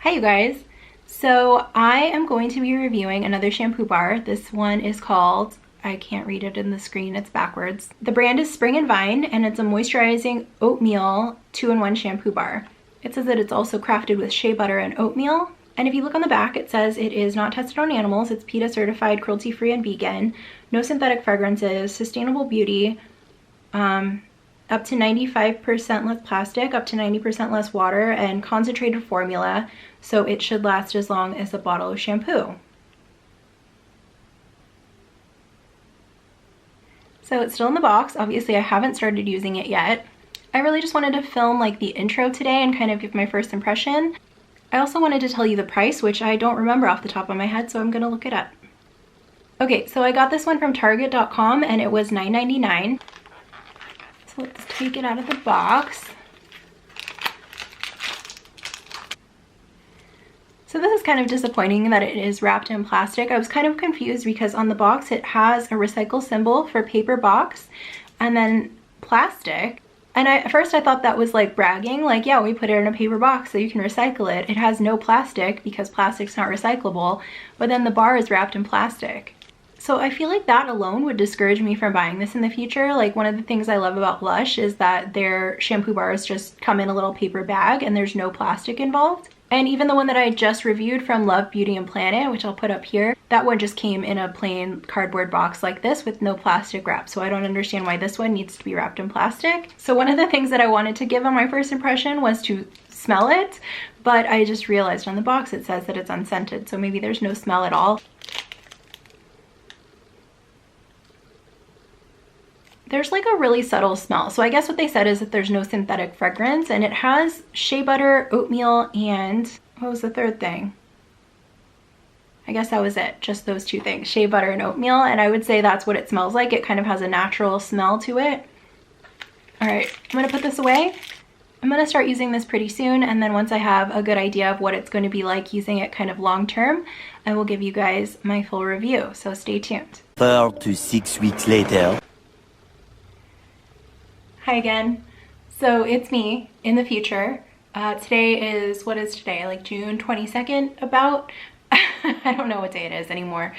Hi you guys. So I am going to be reviewing another shampoo bar. This one is called, I can't read it in the screen, it's backwards. The brand is Spring and Vine and it's a moisturizing oatmeal 2-in-1 shampoo bar. It says that it's also crafted with shea butter and oatmeal. And if you look on the back, it says it is not tested on animals, it's PETA certified, cruelty-free and vegan, no synthetic fragrances, sustainable beauty, up to 95% less plastic, up to 90% less water, and concentrated formula, so it should last as long as a bottle of shampoo. So it's still in the box. Obviously I haven't started using it yet. I really just wanted to film like the intro today and kind of give my first impression. I also wanted to tell you the price, which I don't remember off the top of my head, so I'm gonna look it up. Okay, so I got this one from Target.com and it was $9.99. So let's take it out of the box. So this is kind of disappointing that it is wrapped in plastic. I was kind of confused because on the box it has a recycle symbol for paper box and then plastic. And at first I thought that was like bragging, like, yeah, we put it in a paper box so you can recycle it. It has no plastic because plastic's not recyclable, but then the bar is wrapped in plastic. So I feel like that alone would discourage me from buying this in the future. Like, one of the things I love about Lush is that their shampoo bars just come in a little paper bag and there's no plastic involved. And even the one that I just reviewed from Love, Beauty and Planet, which I'll put up here, that one just came in a plain cardboard box like this with no plastic wrap. So I don't understand why this one needs to be wrapped in plastic. So one of the things that I wanted to give on my first impression was to smell it, but I just realized on the box it says that it's unscented, so maybe there's no smell at all. There's like a really subtle smell. So I guess what they said is that there's no synthetic fragrance, and it has shea butter, oatmeal, and what was the third thing? I guess that was it, just those two things, shea butter and oatmeal, and I would say that's what it smells like. It kind of has a natural smell to it. All right, I'm gonna put this away. I'm gonna start using this pretty soon, and then once I have a good idea of what it's going to be like using it kind of long term, I will give you guys my full review, so stay tuned. 4 to 6 weeks later. Hi again. So it's me in the future. Today is, what is today? Like June 22nd about? I don't know what day it is anymore.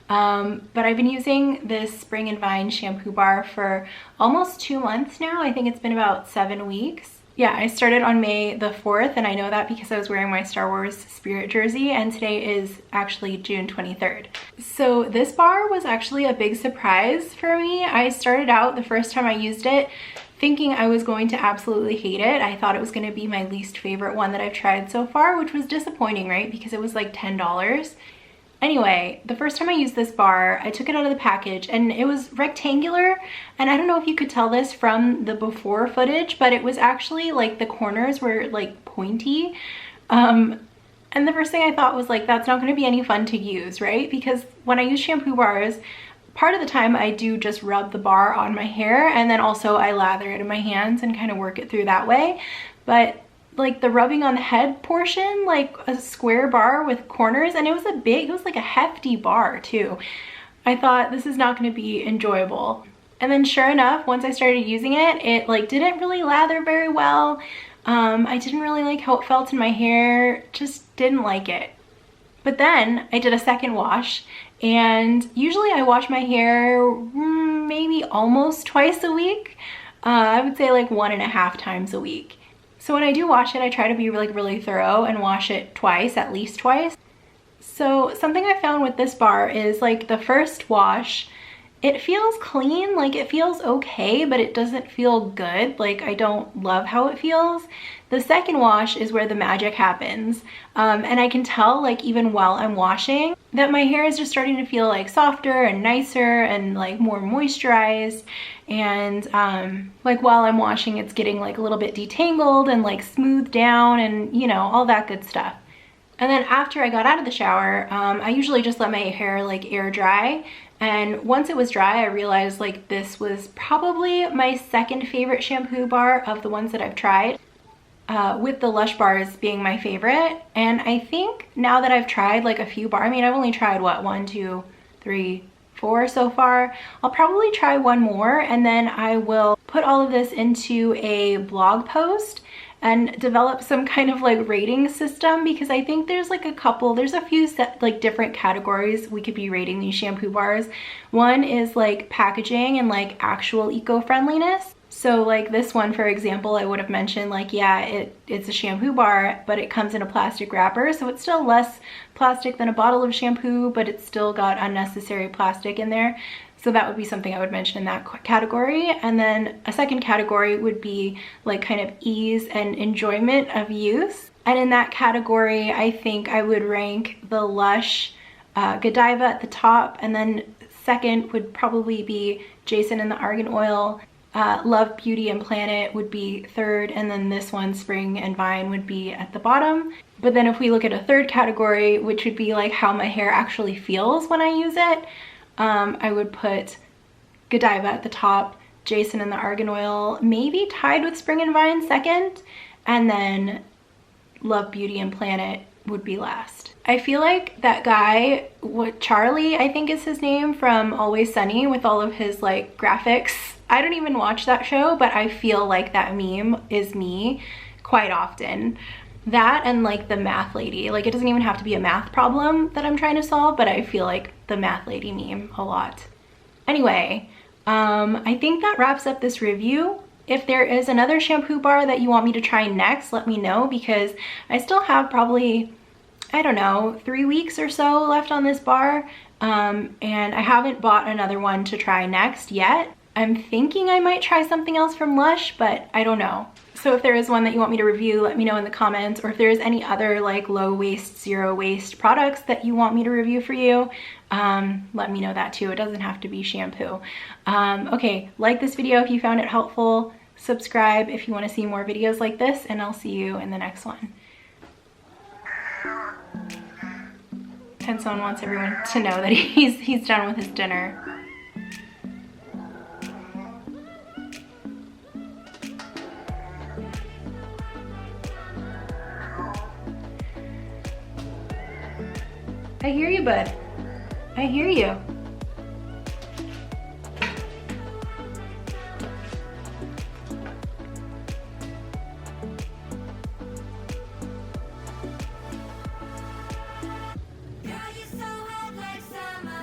But I've been using this Spring and Vine shampoo bar for almost 2 months now. I think it's been about 7 weeks. Yeah, I started on May the 4th, and I know that because I was wearing my Star Wars Spirit jersey, and today is actually June 23rd. So this bar was actually a big surprise for me. I started out the first time I used it thinking I was going to absolutely hate it. I thought it was going to be my least favorite one that I've tried so far, which was disappointing, right? Because it was like $10. Anyway, the first time I used this bar, I took it out of the package and it was rectangular, and I don't know if you could tell this from the before footage, but it was actually like the corners were like pointy. And the first thing I thought was like, that's not going to be any fun to use, right? Because when I use shampoo bars, part of the time I do just rub the bar on my hair, and then also I lather it in my hands and kind of work it through that way. But like the rubbing on the head portion, like a square bar with corners, and it was like a hefty bar too. I thought this is not going to be enjoyable. And then sure enough, once I started using it, it like didn't really lather very well. I didn't really like how it felt in my hair, just didn't like it. But then I did a second wash, and usually I wash my hair maybe almost twice a week. I would say like 1.5 times a week. So when I do wash it, I try to be like really thorough and wash it twice, at least twice. So something I found with this bar is like the first wash, it feels clean, like it feels okay, but it doesn't feel good. Like I don't love how it feels. The second wash is where the magic happens. And I can tell, like even while I'm washing, that my hair is just starting to feel like softer and nicer and like more moisturized. And like while I'm washing, it's getting like a little bit detangled and like smoothed down and, you know, all that good stuff. And then after I got out of the shower, I usually just let my hair like air dry. And once it was dry, I realized like this was probably my second favorite shampoo bar of the ones that I've tried, with the Lush bars being my favorite. And I think now that I've tried like a few bars, I mean, I've only tried what, 1, 2, 3, 4 so far. I'll probably try one more, and then I will put all of this into a blog post, and develop some kind of like rating system, because I think there's like there's a few like different categories we could be rating these shampoo bars. One is like packaging and like actual eco-friendliness. So like this one, for example, I would have mentioned like, yeah, it's a shampoo bar, but it comes in a plastic wrapper. So it's still less plastic than a bottle of shampoo, but it's still got unnecessary plastic in there. So that would be something I would mention in that category. And then a second category would be like kind of ease and enjoyment of use. And in that category, I think I would rank the Lush Godiva at the top. And then second would probably be Jason and the Argan Oil. Love, Beauty, and Planet would be third, and then this one, Spring and Vine, would be at the bottom. But then if we look at a third category, which would be like how my hair actually feels when I use it, I would put Godiva at the top, Jason and the Argan Oil maybe tied with Spring and Vine second, and then Love, Beauty, and Planet would be last. I feel like that guy, Charlie, I think is his name, from Always Sunny, with all of his like graphics. I don't even watch that show, but I feel like that meme is me quite often. That and like the math lady. Like, it doesn't even have to be a math problem that I'm trying to solve, but I feel like the math lady meme a lot. Anyway, I think that wraps up this review. If there is another shampoo bar that you want me to try next, let me know, because I still have probably, I don't know, 3 weeks or so left on this bar. And I haven't bought another one to try next yet. I'm thinking I might try something else from Lush, but I don't know. So if there is one that you want me to review, let me know in the comments, or if there is any other like low waste, zero waste products that you want me to review for you, let me know that too. It doesn't have to be shampoo. Okay, like this video if you found it helpful, subscribe if you want to see more videos like this, and I'll see you in the next one. Tenson wants everyone to know that he's done with his dinner. I hear you, bud. I hear you.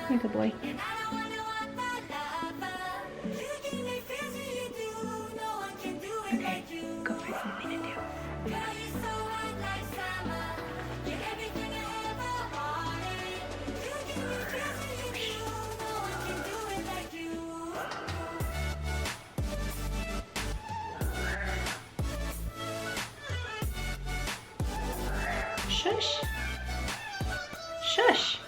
You're a good boy. Okay, go find something to do. Shush. Shush.